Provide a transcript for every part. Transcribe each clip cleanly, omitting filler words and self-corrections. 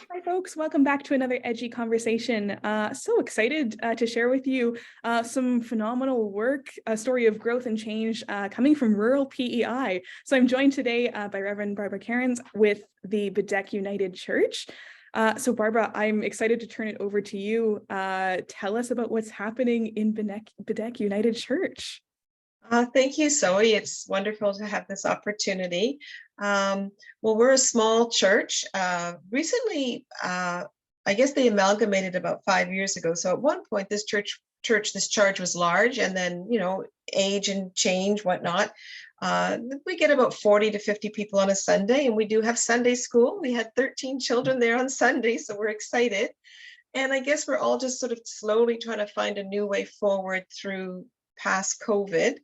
Hi, folks. Welcome back to another edgy conversation. So excited to share with you some phenomenal work, a story of growth and change coming from rural PEI. So I'm joined today by Reverend Barbara Cairns with the EDGEy United Church. So Barbara, I'm excited to turn it over to you. Tell us about what's happening in EDGEy United Church. Thank you, Zoe. It's wonderful to have this opportunity. Well, we're a small church. Recently, I guess they amalgamated about 5 years ago. So at one point, this charge was large, and then, age and change, whatnot. We get about 40 to 50 people on a Sunday, and we do have Sunday school. We had 13 children there on Sunday, so we're excited. And I guess we're all just sort of slowly trying to find a new way forward through past COVID.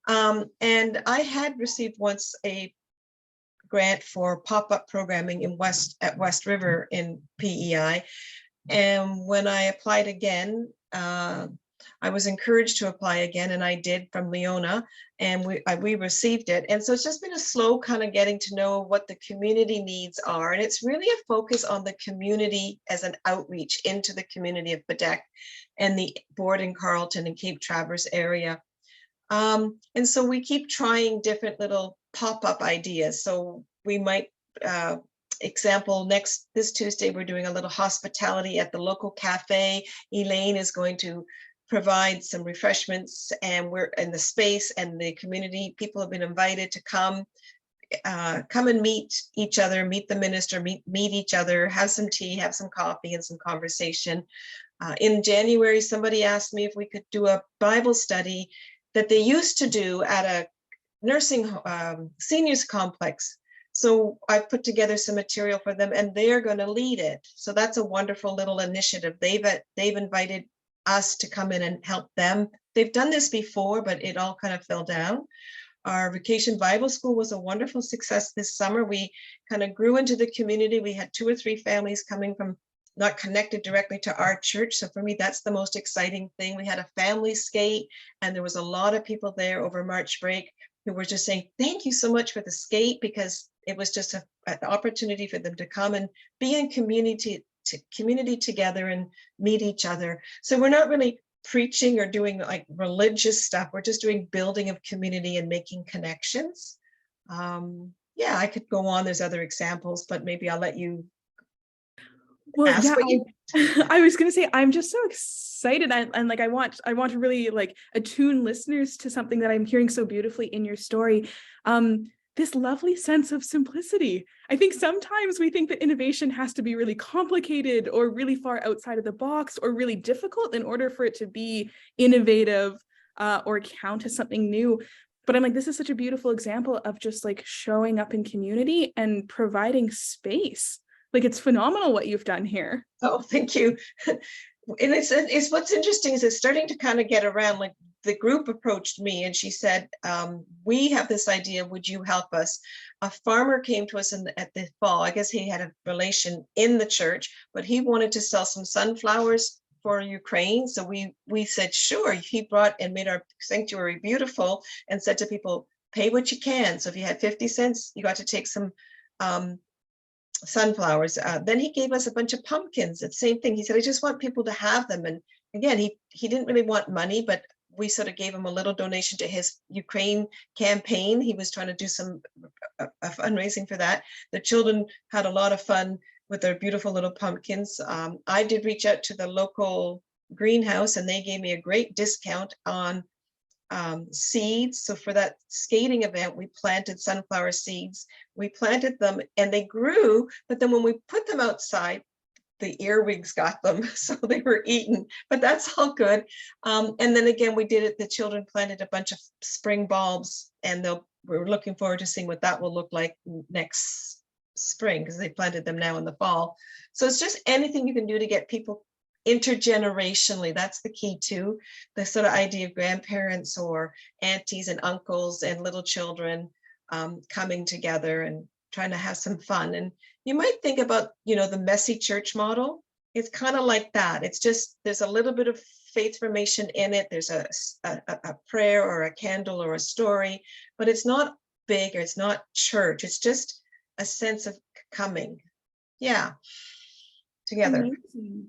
And I had received once a grant for pop-up programming at West River in PEI. And when I applied again, I was encouraged to apply again, and I did, from Leona, and we received it. And so it's just been a slow kind of getting to know what the community needs are. And it's really a focus on the community as an outreach into the community of EDGEy and the Borden, Carleton, and Cape Traverse area. And so we keep trying different little pop-up ideas. So we might, this Tuesday, we're doing a little hospitality at the local cafe. Elaine is going to provide some refreshments, and we're in the space, and the community people have been invited to come and meet each other, meet the minister, meet each other, have some tea, have some coffee, and some conversation. In January, somebody asked me if we could do a Bible study that they used to do at a nursing seniors complex. So I put together some material for them, and they're going to lead it. So that's a wonderful little initiative. They've invited us to come in and help them. They've done this before, but it all kind of fell down. Our Vacation Bible School was a wonderful success this summer. We kind of grew into the community. We had 2 or 3 families coming from not connected directly to our church. So for me, that's the most exciting thing. We had a family skate, and there was a lot of people there over March break who were just saying, thank you so much for the skate, because it was just an opportunity for them to come and be in community together and meet each other. So we're not really preaching or doing like religious stuff. We're just doing building of community and making connections. Yeah, I could go on. There's other examples, but maybe I'll let you. Well, yeah, I was going to say, I'm just so excited, and like I want to really like attune listeners to something that I'm hearing so beautifully in your story. This lovely sense of simplicity. I think sometimes we think that innovation has to be really complicated or really far outside of the box or really difficult in order for it to be innovative or count as something new. But I'm like, this is such a beautiful example of just like showing up in community and providing space. Like, it's phenomenal what you've done here. Oh, thank you. And it's what's interesting is it's starting to kind of get around. Like, the group approached me and she said, we have this idea, would you help us? A farmer came to us at the fall. I guess he had a relation in the church, but he wanted to sell some sunflowers for Ukraine. So we said, sure. He brought and made our sanctuary beautiful and said to people, pay what you can. So if you had 50 cents, you got to take some sunflowers. Then he gave us a bunch of pumpkins. The same thing. He said, I just want people to have them. And again, he didn't really want money, but we sort of gave him a little donation to his Ukraine campaign. He was trying to do some fundraising for that. The children had a lot of fun with their beautiful little pumpkins. I did reach out to the local greenhouse, and they gave me a great discount on seeds. So for that skating event, we planted sunflower seeds. We planted them and they grew, but then when we put them outside, the earwigs got them, so they were eaten, but that's all good. And then again, we did it. The children planted a bunch of spring bulbs, and we're looking forward to seeing what that will look like next spring, because they planted them now in the fall. So it's just anything you can do to get people intergenerationally. That's the key too. The sort of idea of grandparents or aunties and uncles and little children coming together and trying to have some fun. And you might think about, the messy church model. It's kind of like that. It's just, there's a little bit of faith formation in it. There's a prayer or a candle or a story, but it's not big, or it's not church. It's just a sense of coming. Yeah. together. Amazing.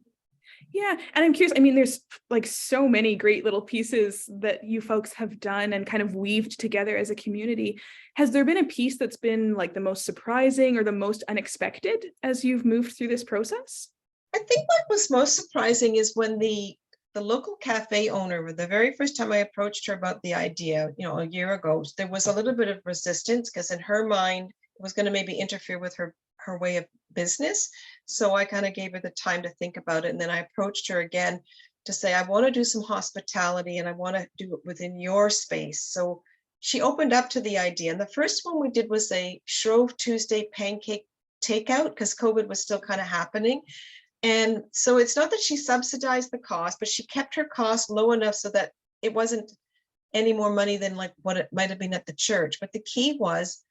Yeah. And I'm curious, I mean, there's like so many great little pieces that you folks have done and kind of weaved together as a community. Has there been a piece that's been like the most surprising or the most unexpected as you've moved through this process? I think what was most surprising is when the local cafe owner, the very first time I approached her about the idea, a year ago, there was a little bit of resistance because in her mind it was going to maybe interfere with her way of business. So I kind of gave her the time to think about it. And then I approached her again to say, I want to do some hospitality and I want to do it within your space. So she opened up to the idea. And the first one we did was a Shrove Tuesday pancake takeout because COVID was still kind of happening. And so it's not that she subsidized the cost, but she kept her cost low enough so that it wasn't any more money than like what it might have been at the church. But the key was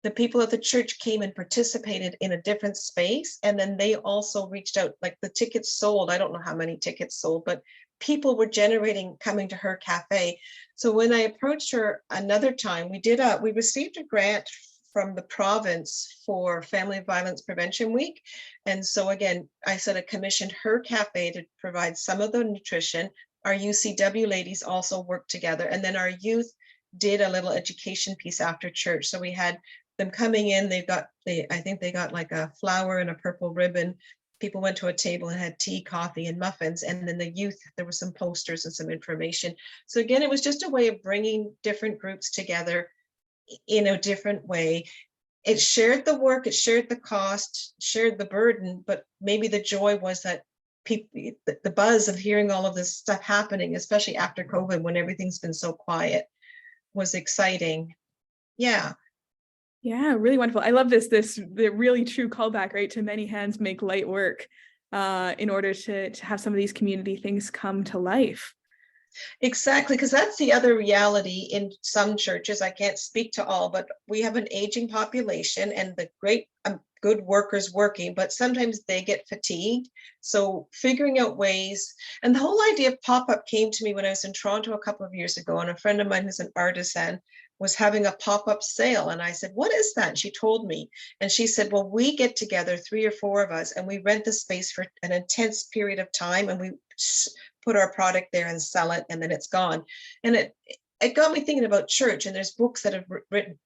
the people at the church came and participated in a different space. And then they also reached out, like the tickets sold. I don't know how many tickets sold, but people were generating coming to her cafe. So when I approached her another time, we received a grant from the province for Family Violence Prevention Week. And so again, I said I commissioned her cafe to provide some of the nutrition. Our UCW ladies also worked together. And then our youth did a little education piece after church. So we had them coming in, I think they got like a flower and a purple ribbon. People went to a table and had tea, coffee, and muffins. And then the youth, there were some posters and some information. So again, it was just a way of bringing different groups together in a different way. It shared the work, it shared the cost, shared the burden, but maybe the joy was that people, the buzz of hearing all of this stuff happening, especially after COVID when everything's been so quiet, was exciting. Yeah. Yeah, really wonderful. I love the really true callback, right? To many hands make light work, in order to have some of these community things come to life. Exactly, because that's the other reality in some churches. I can't speak to all, but we have an aging population and the great good workers working, but sometimes they get fatigued. So figuring out ways, and the whole idea of pop-up came to me when I was in Toronto a couple of years ago, and a friend of mine who's an artisan was having a pop-up sale. And I said, what is that? And she told me, and she said, well, we get together, 3 or 4 of us, and we rent the space for an intense period of time, and we put our product there and sell it, and then it's gone. And it got me thinking about church, and there's books that have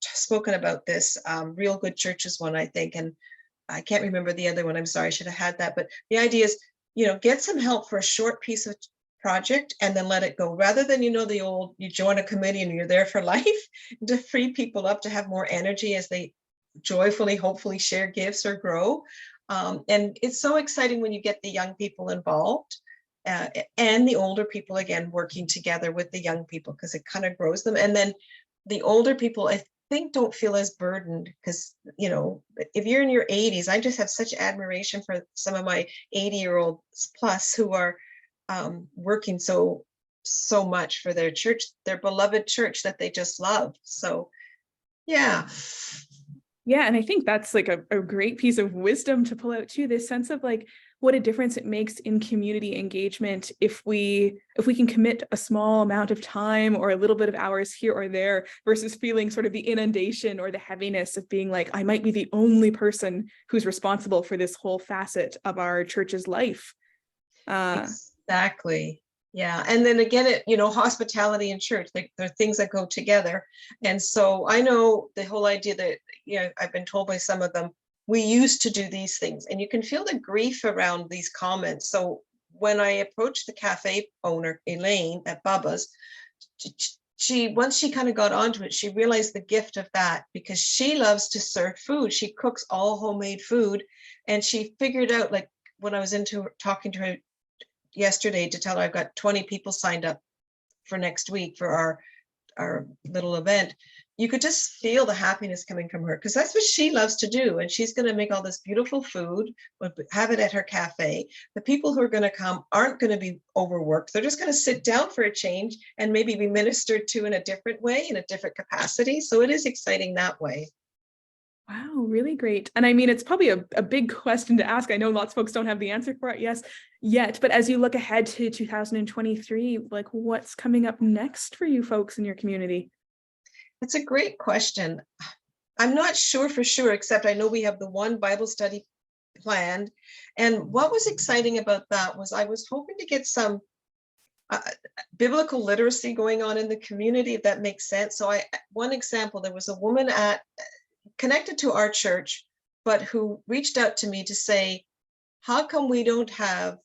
spoken about this. Real Good Church is one, I think, and I can't remember the other one. I'm sorry, I should have had that. But the idea is, get some help for a short piece of project and then let it go, rather than the old, you join a committee and you're there for life, to free people up to have more energy as they joyfully, hopefully share gifts or grow. And it's so exciting when you get the young people involved. And the older people, again, working together with the young people, because it kind of grows them. And then the older people, I think, don't feel as burdened, because, if you're in your 80s, I just have such admiration for some of my 80-year-olds plus who are working so much for their church, their beloved church that they just love. So, yeah. Yeah, and I think that's like a great piece of wisdom to pull out too, this sense of like what a difference it makes in community engagement if we can commit a small amount of time or a little bit of hours here or there, versus feeling sort of the inundation or the heaviness of being like, I might be the only person who's responsible for this whole facet of our church's life. Exactly. Yeah. And then again, hospitality and church, they're things that go together. And so I know the whole idea that, I've been told by some of them, we used to do these things, and you can feel the grief around these comments. So when I approached the cafe owner, Elaine at Bubba's, once she kind of got onto it, she realized the gift of that, because she loves to serve food. She cooks all homemade food. And she figured out, like, when I was talking to her yesterday to tell her I've got 20 people signed up for next week for our little event, you could just feel the happiness coming from her, because that's what she loves to do. And she's going to make all this beautiful food, have it at her cafe. The people who are going to come aren't going to be overworked. They're just going to sit down for a change and maybe be ministered to in a different way, in a different capacity. So it is exciting that way. Wow, really great. And I mean, it's probably a big question to ask. I know lots of folks don't have the answer for it yet, but as you look ahead to 2023, like, what's coming up next for you folks in your community? It's a great question. I'm not sure for sure, except I know we have the one Bible study planned. And what was exciting about that was I was hoping to get some biblical literacy going on in the community, if that makes sense. So one example, there was a woman connected to our church, but who reached out to me to say, how come we don't have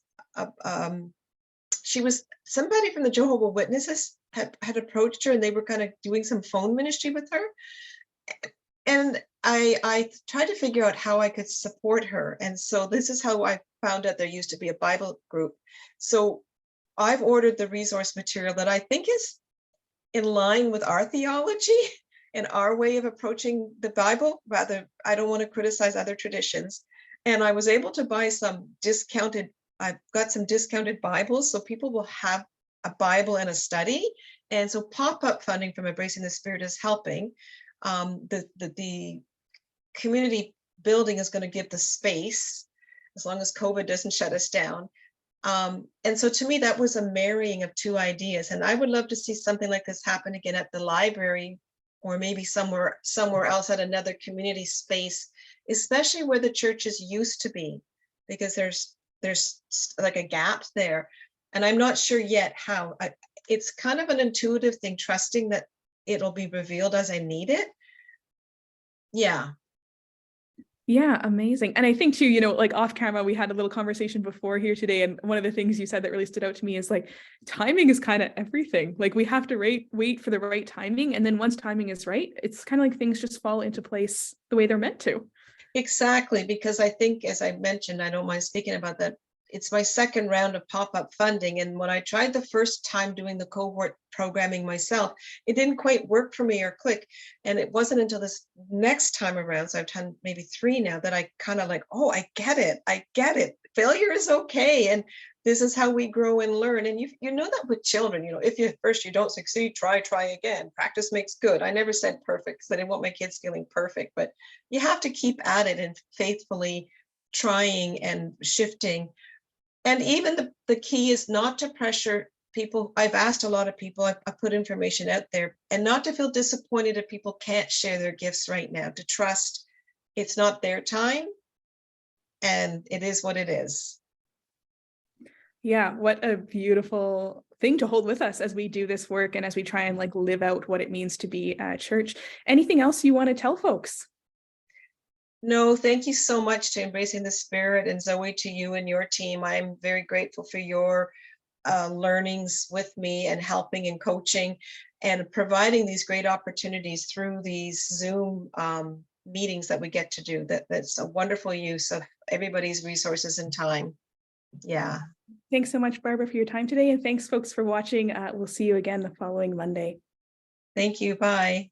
she was somebody from the Jehovah's Witnesses had approached her, and they were kind of doing some phone ministry with her. And I tried to figure out how I could support her. And so this is how I found out there used to be a Bible group. So I've ordered the resource material that I think is in line with our theology and our way of approaching the Bible. Rather, I don't want to criticize other traditions. And I was able to buy I've got some discounted Bibles, so people will have a Bible and a study. And so pop-up funding from Embracing the Spirit is helping. The community building is going to give the space, as long as COVID doesn't shut us down. And so to me, that was a marrying of two ideas. And I would love to see something like this happen again at the library, or maybe somewhere else at another community space, especially where the churches used to be, because there's like a gap there. And I'm not sure yet how. It's kind of an intuitive thing, trusting that it'll be revealed as I need it. Yeah. Yeah, amazing. And I think too, you know, like off camera, we had a little conversation before here today. And one of the things you said that really stood out to me is like, timing is kind of everything. Like we have to wait for the right timing. And then once timing is right, it's kind of like things just fall into place the way they're meant to. Exactly, because I think, as I mentioned, I don't mind speaking about that, it's my second round of pop-up funding. And when I tried the first time doing the cohort programming myself, it didn't quite work for me or click. And it wasn't until this next time around, so I've done maybe 3 now, that I kind of like, oh, I get it. Failure is okay. And this is how we grow and learn. And you know that with children, you know, if you don't succeed, try again. Practice makes good. I never said perfect, because I didn't want my kids feeling perfect, but you have to keep at it and faithfully trying and shifting. And even the key is not to pressure people. I've asked a lot of people, I put information out there, and not to feel disappointed if people can't share their gifts right now, to trust it's not their time and it is what it is. Yeah, what a beautiful thing to hold with us as we do this work and as we try and like live out what it means to be a church. Anything else you want to tell folks? No, thank you so much to Embracing the Spirit, and Zoe, to you and your team. I'm very grateful for your learnings with me and helping and coaching and providing these great opportunities through these Zoom meetings that we get to do. That's a wonderful use of everybody's resources and time. Yeah. Thanks so much, Barbara, for your time today. And thanks, folks, for watching. We'll see you again the following Monday. Thank you. Bye.